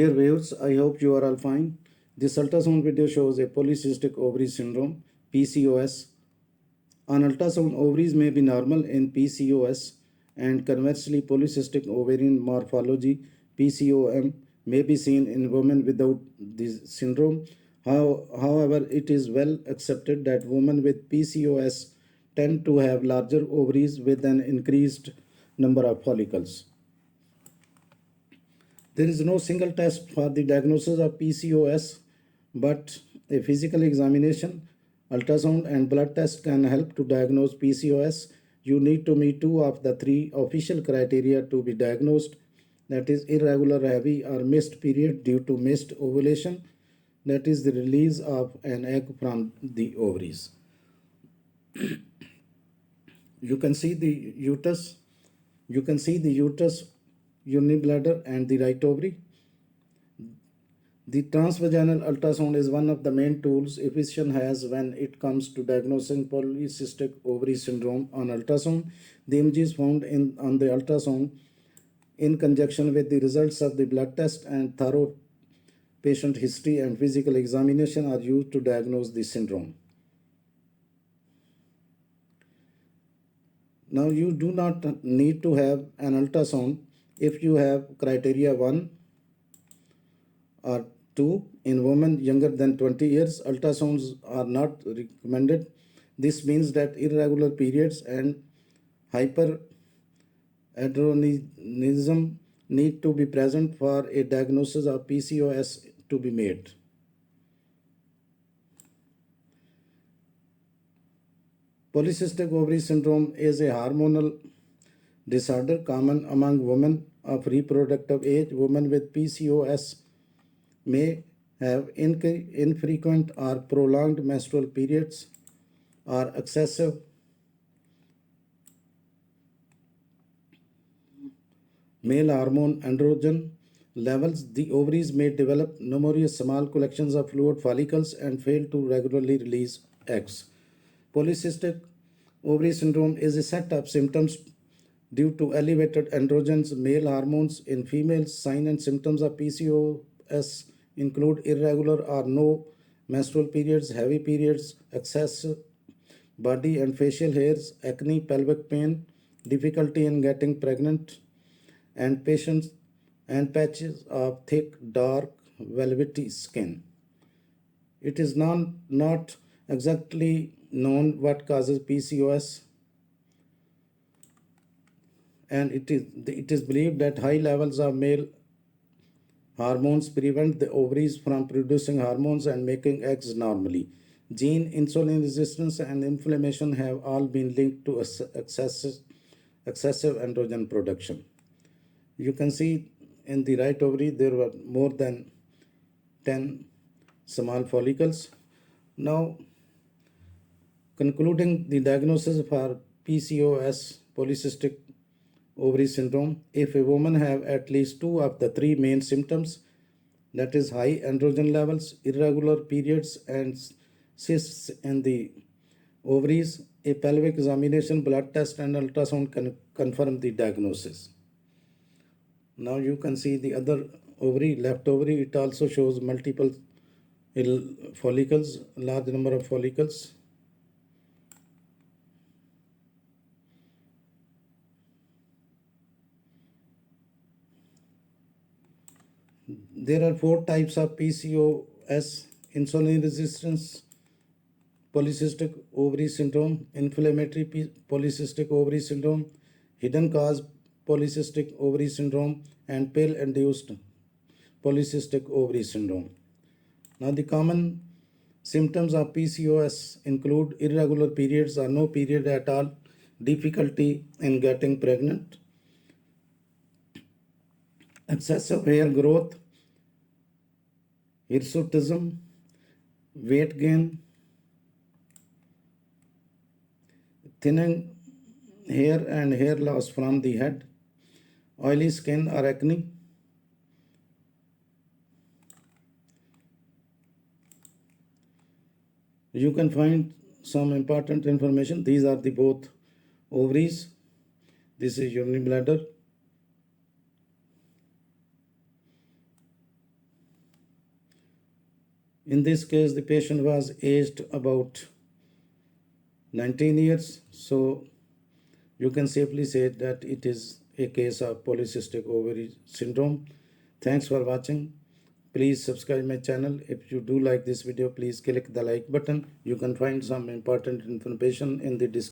Dear viewers, I hope you are all fine. This ultrasound video shows a polycystic ovary syndrome, PCOS. On ultrasound, ovaries may be normal in PCOS, and conversely, polycystic ovarian morphology, PCOM, may be seen in women without this syndrome. However, it is well accepted that women with PCOS tend to have larger ovaries with an increased number of follicles. There is no single test for the diagnosis of PCOS, but a physical examination, ultrasound, and blood test can help to diagnose PCOS. You need to meet two of the three official criteria to be diagnosed, that is, irregular, heavy, or missed period due to missed ovulation, that is, the release of an egg from the ovaries. You can see the uterus. You can see the uterus, unibladder, and the right ovary. The transvaginal ultrasound is one of the main tools a physician has when it comes to diagnosing polycystic ovary syndrome on ultrasound. The images found on the ultrasound, in conjunction with the results of the blood test and thorough patient history and physical examination, are used to diagnose the syndrome. Now, you do not need to have an ultrasound if you have criteria 1 or 2 in women younger than 20 years. Ultrasounds are not recommended. This means that irregular periods and hyperandrogenism need to be present for a diagnosis of PCOS to be made. Polycystic ovary syndrome is a hormonal disorder common among women of reproductive age. Women with PCOS may have infrequent or prolonged menstrual periods or excessive male hormone androgen levels. The ovaries may develop numerous small collections of fluid follicles and fail to regularly release eggs. Polycystic ovary syndrome is a set of symptoms due to elevated androgens, male hormones in females. Signs and symptoms of PCOS include irregular or no menstrual periods, heavy periods, excessive body and facial hairs, acne, pelvic pain, difficulty in getting pregnant, and patches of thick, dark, velvety skin. It is not exactly known what causes PCOS, and it is believed that high levels of male hormones prevent the ovaries from producing hormones and making eggs normally. Gene, insulin resistance, and inflammation have all been linked to excessive androgen production. You can see in the right ovary there were more than 10 small follicles. Now, concluding the diagnosis for PCOS, polycystic ovary syndrome, if a woman have at least two of the three main symptoms, that is high androgen levels, irregular periods, and cysts in the ovaries, a pelvic examination, blood test, and ultrasound can confirm the diagnosis. Now you can see the other ovary, left ovary. It also shows multiple follicles, large number of follicles. There are 4 types of PCOS: insulin resistance polycystic ovary syndrome, inflammatory polycystic ovary syndrome, hidden cause polycystic ovary syndrome, and pill-induced polycystic ovary syndrome. Now, the common symptoms of PCOS include irregular periods or no period at all, difficulty in getting pregnant, excessive hair growth, hirsutism, weight gain, thinning hair and hair loss from the head, oily skin or acne. You can find some important information. These are the both ovaries. This is urinary bladder. In this case, the patient was aged about 19 years, so you can safely say that it is a case of polycystic ovary syndrome. Thanks for watching. Please subscribe my channel. If you do like this video, please click the like button. You can find some important information in the description.